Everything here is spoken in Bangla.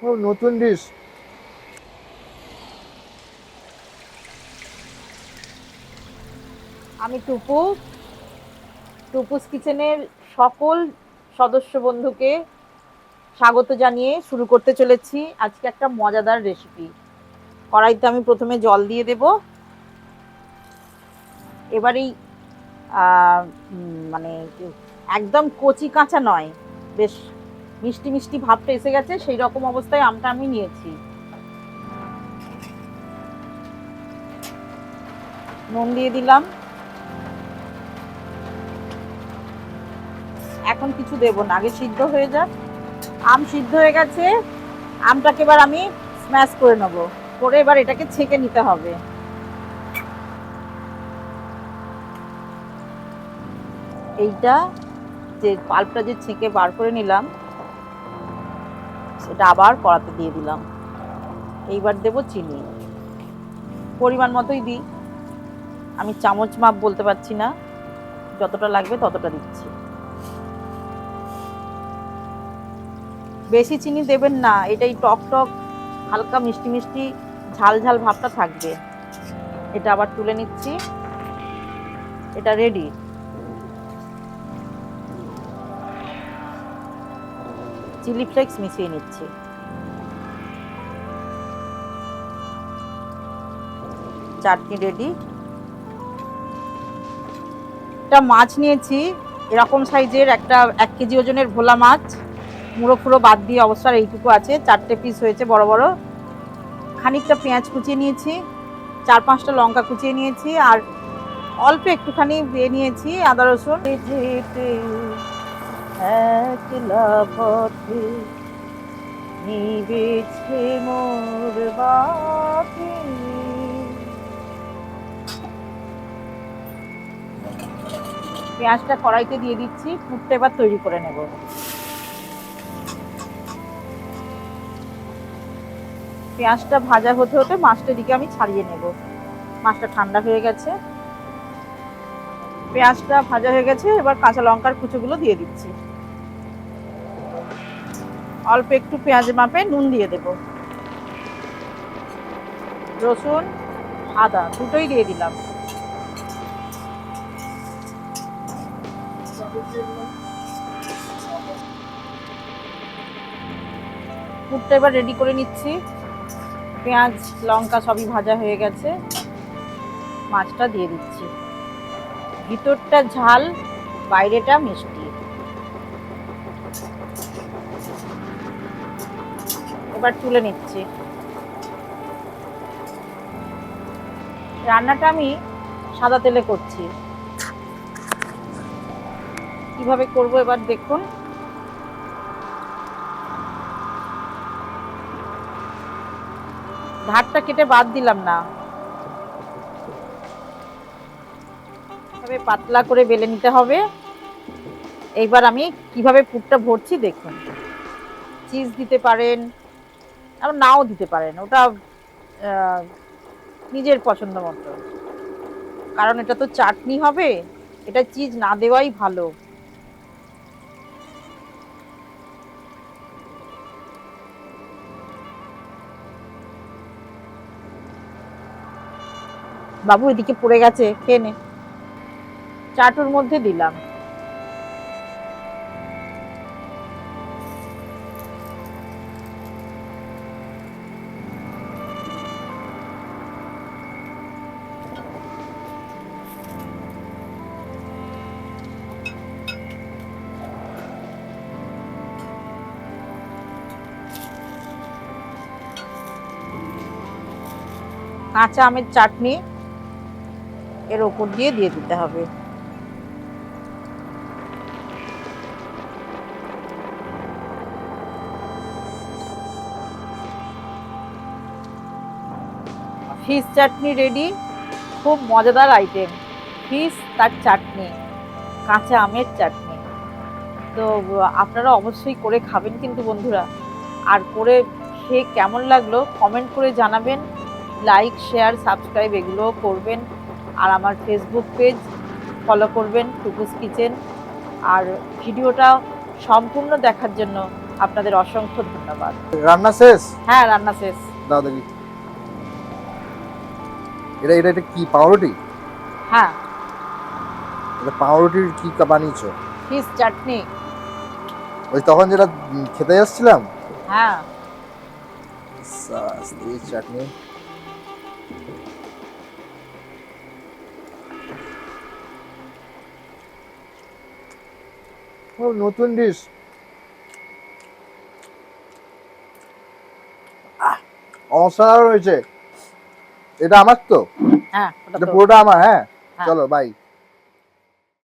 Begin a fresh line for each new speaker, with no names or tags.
ও নতুন ডিশ।
আমি টুপুস কিচেনের সকল সদস্য বন্ধুকে স্বাগত জানিয়ে শুরু করতে চলেছি আজকে একটা মজাদার রেসিপি। কড়াইতে আমি প্রথমে জল দিয়ে দেব। এবারেই মানে একদম কচি কাঁচা নয়, বেশ মিষ্টি মিষ্টি ভাবটা এসে গেছে, সেই রকম অবস্থায় আমটা আমি নিয়েছি। নুন দিয়ে দিলাম। এখন কিছু দেব না, আগে সিদ্ধ হয়ে যাক। আম সিদ্ধ হয়ে গেছে, আমটাকে এবার আমি স্ম্যাশ করে নেব, করে এবার এটাকে ছেঁকে নিতে হবে। এইটা যে পাল্পটা যে ছেঁকে বার করে নিলাম সেটা আবার কড়াতে দিয়ে দিলাম। এইবার দেব চিনি, পরিমাণ মতোই দিই, আমি চামচ মাপ বলতে পারছি না, যতটা লাগবে ততটা দিচ্ছি। বেশি চিনি দেবেন না, এটাই টক টক হালকা মিষ্টি মিষ্টি ঝাল ঝাল ভাবটা থাকবে। এটা আবার তুলে নিচ্ছি, এটা রেডি। চিলি ফ্লেক্স মিশিয়ে নিচ্ছি। চাটনি রেডি। একটা মাছ নিয়েছি, এরকম সাইজের একটা 1 কেজি ওজনের ভোলা মাছ, মুড়ো ফুড়ো বাদ দিয়ে অবস্থার এইটুকু আছে, 4টে পিস হয়েছে বড় বড়। খানিকটা পেঁয়াজ কুচিয়ে নিয়েছি, 4-5টা লঙ্কা কুচিয়ে নিয়েছি, আর অল্প একটুখানি দিয়ে নিয়েছি আদা রসুন। একলা পথে নিবেছে মোর বাতি। পেঁয়াজটা কড়াইতে দিয়ে দিচ্ছি, পুরটা এবার তৈরি করে নেব। পেঁয়াজটা ভাজা হতে হতে মাছটা দিকে আমি ছাড়িয়ে নেব। মাছটা ঠান্ডা হয়ে গেছে, পেঁয়াজটা ভাজা হয়ে গেছে, এবার কাঁচা লঙ্কার কুচোগুলো দিয়ে দিচ্ছি। অল্প একটু পেঁয়াজ মাপে নুন দিয়ে দেব, রসুন আদা দুটোই দিয়ে দিলাম। পুরটা এবার রেডি করে নিচ্ছি। পেঁয়াজ লঙ্কা সবই ভাজা হয়ে গেছে, মাছটা দিয়ে দিচ্ছি। ভিতরটা ঝাল, বাইরেটা মিষ্টি। এবার তুলে নিচ্ছি। রান্নাটা আমি সাদা তেলে করছি, কিভাবে করব এবার দেখুন। ধারটা কেটে বাদ দিলাম না, এভাবে পাতলা করে বেলে নিতে হবে। এইবার আমি কিভাবে পুরটা ভরছি দেখুন। চিজ দিতে পারেন, আবার নাও দিতে পারেন, ওটা নিজের পছন্দ মতো, কারণ এটা তো চাটনি হবে, এটা চিজ না দেওয়াই ভালো। বাবু এদিকে পড়ে গেছে, খেয়ে নে। চাটুর মধ্যে দিলাম। কাঁচা আমের চাটনি এর ওপর দিয়ে দিতে হবে। ফিশ চাটনি রেডি। খুব মজাদার আইটেম, ফিশ তার চাটনি, কাঁচা আমের চাটনি। তো আপনারা অবশ্যই করে খাবেন কিন্তু বন্ধুরা, আর করে খেয়ে কেমন লাগলো কমেন্ট করে জানাবেন। লাইক শেয়ার সাবস্ক্রাইব এগুলোও করবেন, আর আমার ফেসবুক পেজ ফলো করবেন টুকুস কিচেন। আর ভিডিওটা সম্পূর্ণ দেখার জন্য আপনাদের অসংখ্য ধন্যবাদ।
রান্না শেষ?
হ্যাঁ, রান্না শেষ।
দাও দেখি। এটা কি পাউরুটি?
হ্যাঁ,
এটা পাউরুটির কি বানিয়েছো?
ফিশ চাটনি।
ওই তখন যেটা খেতে যাচ্ছিলাম।
হ্যাঁ,
এই চাটনি ও নতুন ডিশ। অসাধারণ হয়েছে। এটা আমার তো,
হ্যাঁ,
এটা পুরোটা আমার। হ্যাঁ,
হ্যাঁ।
চলো বাই।